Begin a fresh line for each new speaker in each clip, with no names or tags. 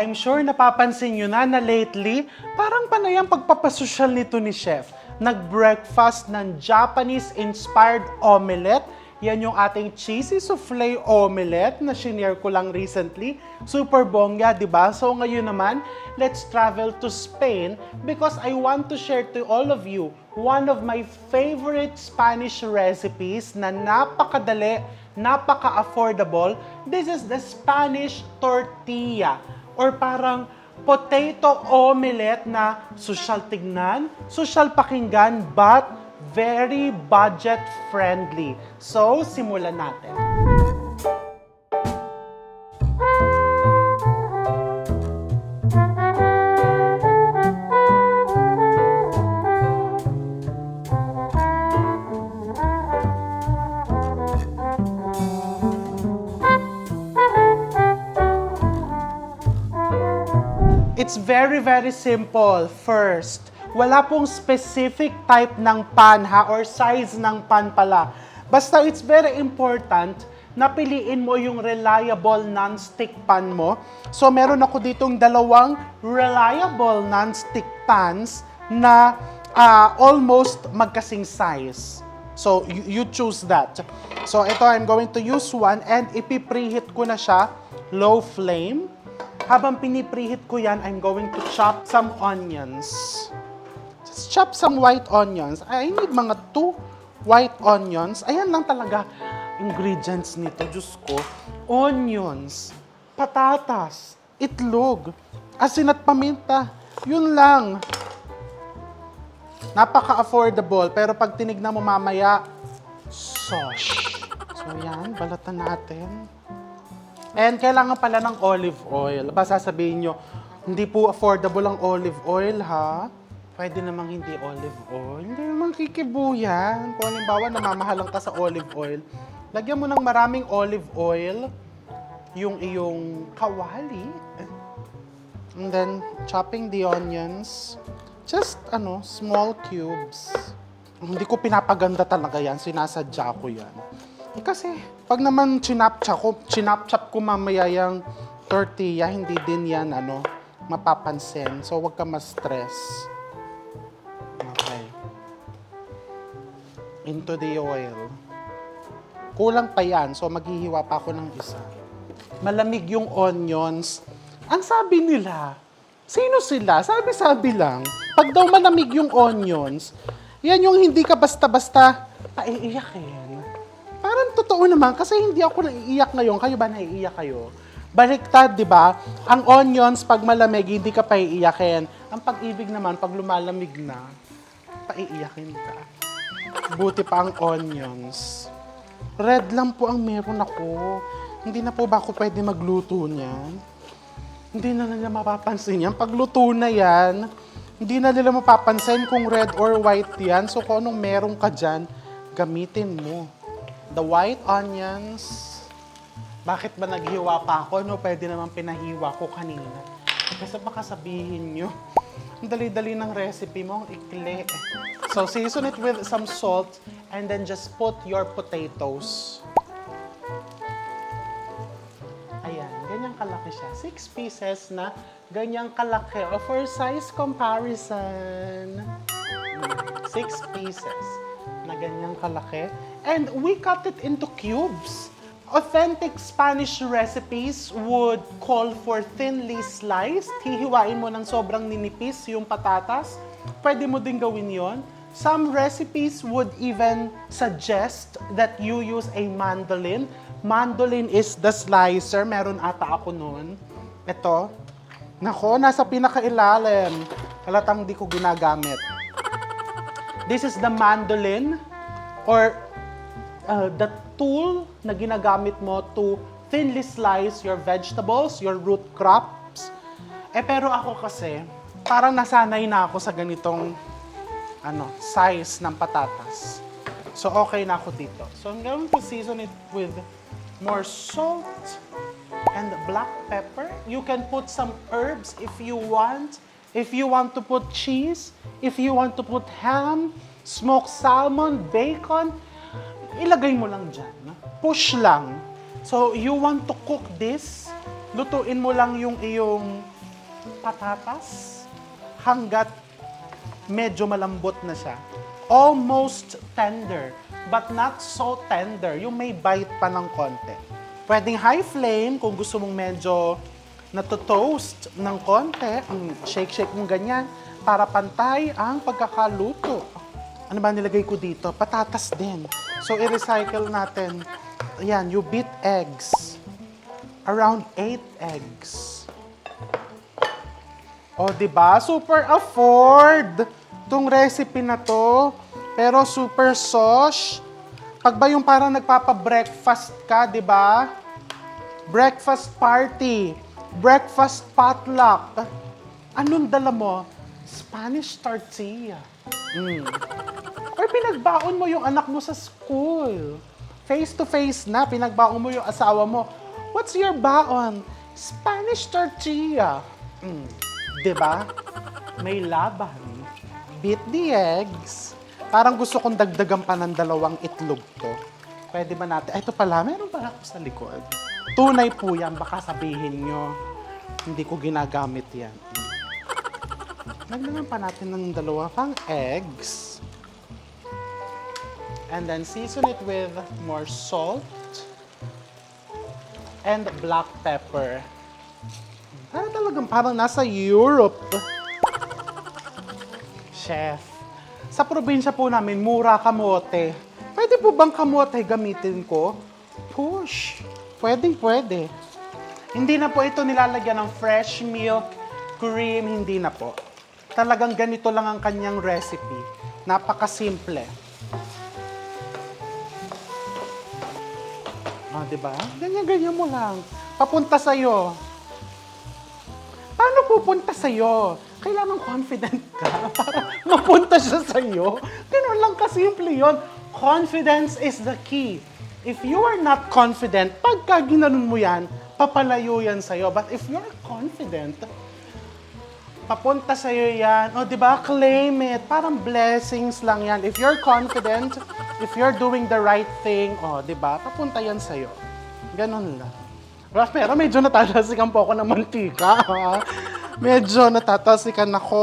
I'm sure napapansin nyo na lately, parang panay ang pagpapasosyal nito ni Chef. Nag-breakfast ng Japanese-inspired omelette. Yan yung ating cheesy souffle omelette na shinare ko lang recently. Super bongga, di ba? So ngayon naman, let's travel to Spain because I want to share to all of you one of my favorite Spanish recipes na napakadali, napaka-affordable. This is the Spanish tortilla or parang potato omelette na social tignan, social pakinggan, but very budget-friendly. So, simulan natin. It's very, very simple. First, wala pong specific type ng pan or size ng pan pala. Basta it's very important na piliin mo yung reliable non-stick pan mo. So meron ako ditong dalawang reliable non-stick pans na almost magkasing size. So you choose that. So ito, I'm going to use one and ipipreheat ko na siya low flame. Habang pinipreheat ko yan, I'm going to chop some onions. Just chop some white onions. I need mga 2 white onions. Ayan lang talaga ingredients nito, Diyos ko. Onions, patatas, itlog, asin at paminta. Yun lang. Napaka-affordable. Pero pag tinignan mo mamaya, sauce. So yan, balatan natin. And kailangan pala ng olive oil. Ba sasabihin nyo, hindi po affordable ang olive oil, ha? Pwede namang hindi olive oil. Hindi naman kikibuyan. Kung halimbawa, namamahalang ka sa olive oil, lagyan mo ng maraming olive oil, yung iyong kawali. And then, chopping the onions. Just, small cubes. Hindi ko pinapaganda talaga yan. Sinasadya ko yan. Kasi, pag naman chinap-chop ko mamaya yung tortilla, hindi din yan, mapapansin. So, huwag ka ma-stress. Okay. Into the oil. Kulang pa yan, so maghihiwa pa ako ng isa. Malamig yung onions. Ang sabi nila, sino sila? Sabi-sabi lang. Pag daw malamig yung onions, yan yung hindi ka basta-basta paiiyakin. Parang totoo naman, kasi hindi ako naiiyak ngayon. Kayo ba naiiyak kayo? Baliktad, di ba? Ang onions, pag malamig, hindi ka paiiyakin. Ang pag-ibig naman, pag lumalamig na, paiiyakin ka. Buti pa ang onions. Red lang po ang meron ako. Hindi na po ba ako pwede magluto niyan? Hindi na nila mapapansin yan. Pagluto na yan, hindi na nila mapapansin kung red or white yan. So kung anong meron ka dyan, gamitin mo. The white onions. Bakit ba naghiwa pa ako? Pwede naman pinahiwa ko kanina. Kasi baka sabihin nyo, ang dali-dali ng recipe mo, ang ikli. So, season it with some salt and then just put your potatoes. Ayan, ganyang kalaki siya. 6 pieces na ganyang kalaki. O for size comparison, 6 pieces na ganyang kalaki. And we cut it into cubes. Authentic Spanish recipes would call for thinly sliced. Hihiwain mo ng sobrang ninipis yung patatas. Pwede mo din gawin yon. Some recipes would even suggest that you use a mandolin. Mandolin is the slicer. Meron ata ako nun. Ito. Nako, nasa pinakailalim. Halatang di ko ginagamit. This is the mandolin or the tool na ginagamit mo to thinly slice your vegetables, your root crops. Pero ako kasi, parang nasanay na ako sa ganitong size ng patatas. So, okay na ako dito. So, I'm going to season it with more salt and black pepper. You can put some herbs if you want. If you want to put cheese, if you want to put ham, smoked salmon, bacon, ilagay mo lang dyan. Push lang. So, you want to cook this, lutuin mo lang yung iyong patatas hanggat medyo malambot na siya. Almost tender, but not so tender. Yung may bite pa ng konti. Pwedeng high flame kung gusto mong medyo nato-toast ng konti. Shake-shake mong ganyan para pantay ang pagkakaluto. Ano ba nilagay ko dito? Patatas din. So, i-recycle natin. Ayan, you beat eggs. Around 8 eggs. O, diba? Super afford tong recipe na to. Pero super sosh. Pag ba yung parang nagpapa-breakfast ka, diba? Breakfast party. Breakfast potluck. Anong dala mo? Spanish tortilla. Or pinagbaon mo yung anak mo sa school. Face-to-face na, pinagbaon mo yung asawa mo. What's your baon? Spanish tortilla. Diba? May laban. Beat the eggs. Parang gusto kong dagdagan pa ng 2 itlog to. Pwede ba natin? Ito pala, meron pa ako sa likod. Tunay po yan, baka sabihin nyo. Hindi ko ginagamit yan. Lagdagan pa natin ng 2 pang eggs. And then season it with more salt and black pepper. Parang nasa Europe. Chef, sa probinsya po namin, mura kamote. Pwede po bang kamote gamitin ko? Push. Pwede. Hindi na po ito nilalagyan ng fresh milk, cream, hindi na po. Talagang ganito lang ang kanyang recipe. Napakasimple. Diba? Ganyan mo lang. Papunta sa'yo. Paano pupunta sa'yo? Kailangan confident ka para mapunta siya sa'yo. Ganun lang kasimple yun. Confidence is the key. If you are not confident, pagka ginanon mo yan, papalayo yan sa'yo. But if you're confident, papunta sa'yo yan. O, diba? Claim it. Parang blessings lang yan. If you're confident, if you're doing the right thing, o, diba? Papunta yan sa'yo. Ganon lang. Pero medyo natatasikan po ako ng mantika. Medyo natatasikan ako.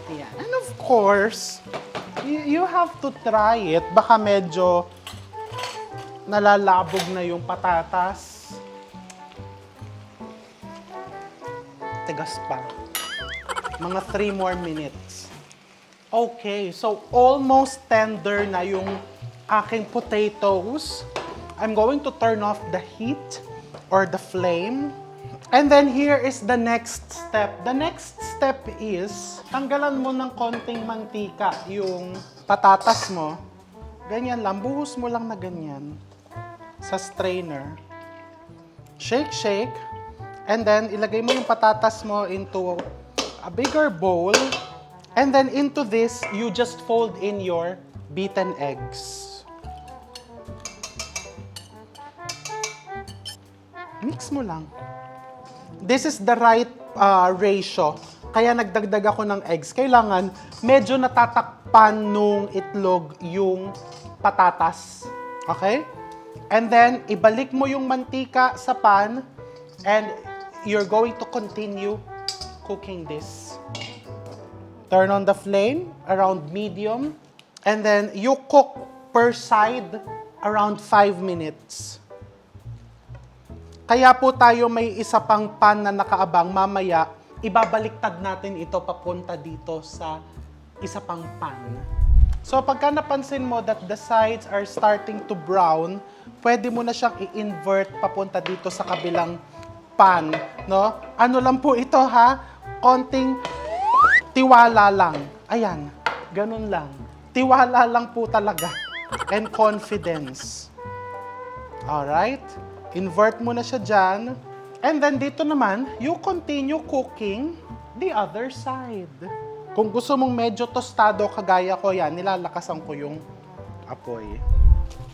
Ayan. And of course, you have to try it. Baka medyo nalalabog na yung patatas. Tigas pa. Mga 3 more minutes. Okay, so almost tender na yung aking potatoes. I'm going to turn off the heat or the flame. And then here is the next step. The next step is, tanggalan mo ng konting mantika yung patatas mo. Ganyan lang, buhos mo lang na ganyan sa strainer. Shake. And then, ilagay mo yung patatas mo into a bigger bowl. And then, into this, you just fold in your beaten eggs. Mix mo lang. This is the right ratio. Kaya nagdagdag ako ng eggs. Kailangan medyo natatakpan nung itlog yung patatas. Okay? And then, ibalik mo yung mantika sa pan and you're going to continue cooking this. Turn on the flame around medium and then you cook per side around 5 minutes. Kaya po tayo may isa pang pan na nakaabang. Mamaya, ibabaliktad natin ito papunta dito sa isa pang pan. So, pagka napansin mo that the sides are starting to brown, pwede mo na siyang i-invert papunta dito sa kabilang pan. No? Ano lang po ito ha? Konting tiwala lang. Ayan, ganun lang. Tiwala lang po talaga. And confidence. Alright? Invert mo na siya dyan. And then dito naman, you continue cooking the other side. Kung gusto mong medyo tostado, kagaya ko yan, nilalakasan ko yung apoy.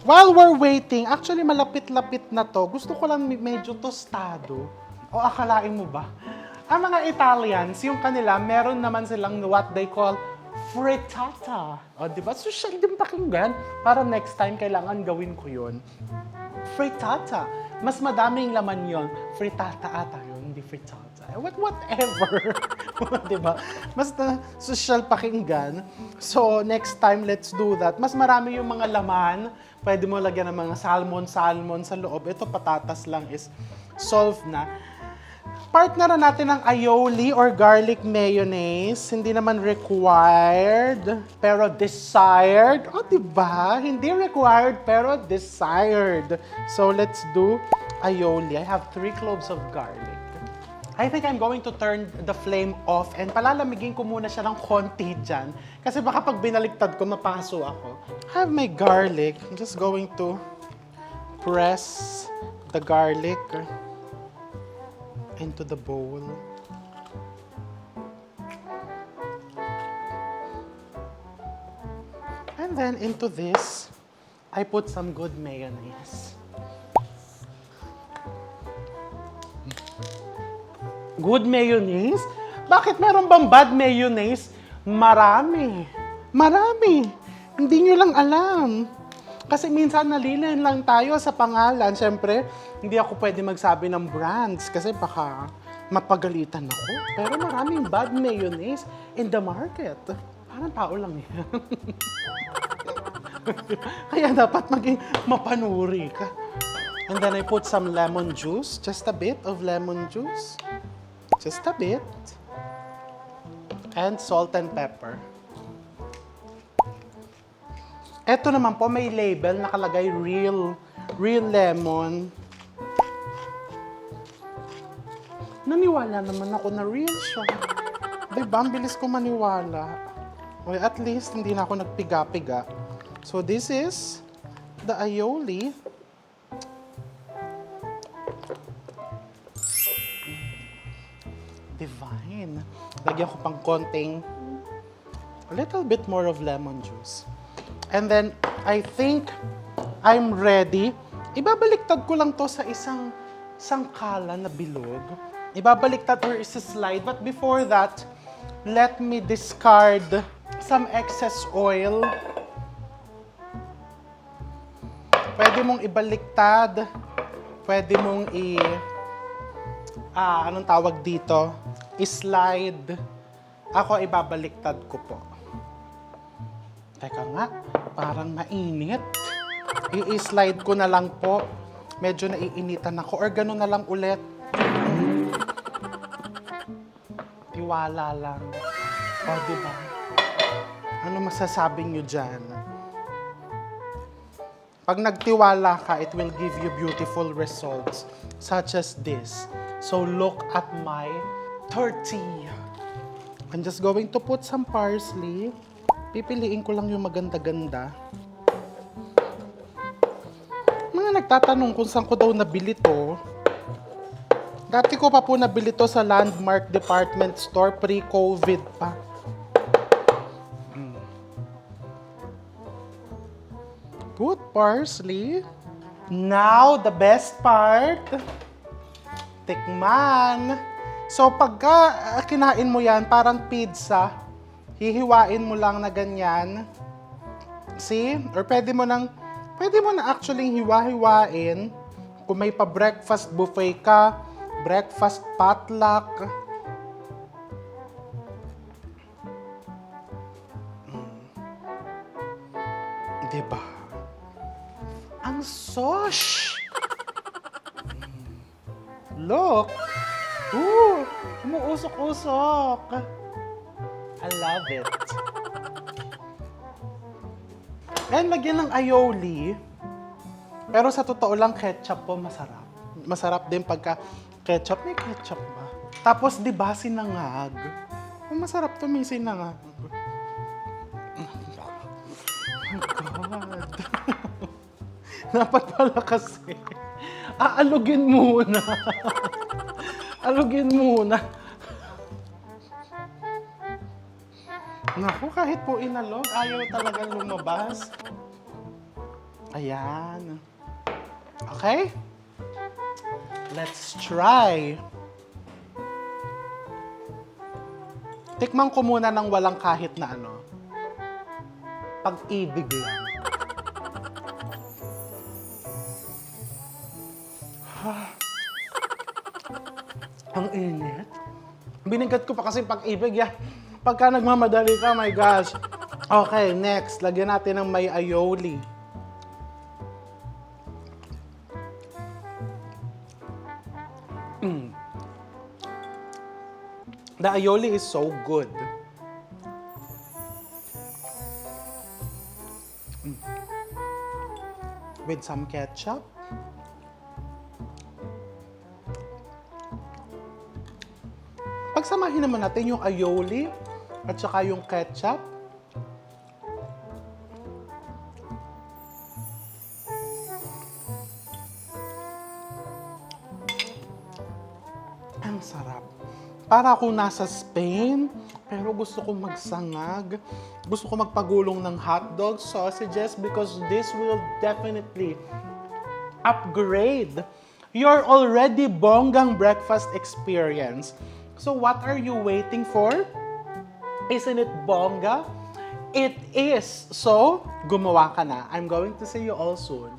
While we're waiting, actually malapit-lapit na to, gusto ko lang medyo tostado. O akalain mo ba? Ang mga Italians, yung kanila, meron naman silang what they call frittata. O diba? Social din pakinggan. Para next time, kailangan gawin ko yun. Frittata. Mas madaming laman yon. Frittata ata yun. hindi frittata. Whatever. Diba? Basta social pakinggan. So, next time, let's do that. Mas marami yung mga laman. Pwede mo lagyan ng mga salmon sa loob. Ito, patatas lang is solved na. Partner natin ng aioli or garlic mayonnaise. Hindi naman required, pero desired. O, diba? Hindi required, pero desired. So, let's do aioli. I have 3 cloves of garlic. I think I'm going to turn the flame off and palalamigin ko muna siya ng konti dyan. Kasi baka pag binaliktad ko, mapaso ako. I have my garlic. I'm just going to press the garlic into the bowl. And then into this, I put some good mayonnaise. Good mayonnaise? Bakit meron bang bad mayonnaise? Marami. Marami. Hindi nyo lang alam. Kasi minsan nalilin lang tayo sa pangalan. Siyempre, hindi ako pwede magsabi ng brands kasi baka mapagalitan ako. Pero maraming bad mayonnaise in the market. Parang tao lang yan. Kaya dapat maging mapanuri ka. And then I put some lemon juice. Just a bit of lemon juice. Just a bit. And salt and pepper. Ito naman po, may label nakalagay real lemon. Naniwala naman ako na real siya. Diba? Ang bilis ko maniwala. Well, at least hindi na ako nagpiga-piga. So this is the aioli. Divine. Lagyan ko pang konting, a little bit more of lemon juice. And then, I think I'm ready. Ibabaliktad ko lang to sa isang sangkala na bilog. Ibabaliktad or isa-slide. But before that, let me discard some excess oil. Pwede mong ibaliktad. Pwede mong anong tawag dito? I-slide. Ako, ibabaliktad ko po. Teka nga, parang mainit. I-slide ko na lang po. Medyo naiinitan ako. Or gano'n na lang ulit. Tiwala lang. O, diba? Ano masasabi nyo dyan? Pag nagtiwala ka, it will give you beautiful results. Such as this. So, look at my tortilla. I'm just going to put some parsley. Pipiliin ko lang yung maganda-ganda. Mga nagtatanong kung saan ko daw nabili to. Dati ko pa po nabili to sa Landmark Department Store pre-COVID pa. Put parsley. Now, the best part. Tikman. So, pagka kinain mo yan, parang pizza, hihiwain mo lang na ganyan. See? Or pwede mo na actually hiwa-hiwain. Kung may pa-breakfast buffet ka, breakfast potluck. Diba? Ang sosh! Look! Ooh! Umuusok-usok! I love it. And lagyan ng aioli. Pero sa totoo lang, ketchup po masarap. Masarap din pagka ketchup. May ketchup ba? Tapos, di ba, sinangag? Masarap to, may sinangag. Oh my God. Dapat pala kasi. Aalugin muna. Alugin muna. Naku, kahit po inalog, ayaw talagang lumabas. Ayan. Okay? Let's try. Tikman ko muna ng walang kahit na ano. Pag-ibig lang. Ang init. Binigat ko pa kasi pag-ibig yan. Pagka nagmamadali ka, my gosh. Okay, next. Lagyan natin ng may aioli. The aioli is so good. With some ketchup. Pagsamahin naman natin yung aioli at saka yung ketchup. Ang sarap. Para akong nasa Spain, pero gusto ko magsangag. Gusto ko magpagulong ng hotdog, sausages, because this will definitely upgrade your already bonggang breakfast experience. So what are you waiting for? Isn't it bongga? It is. So, gumawa ka na. I'm going to see you all soon.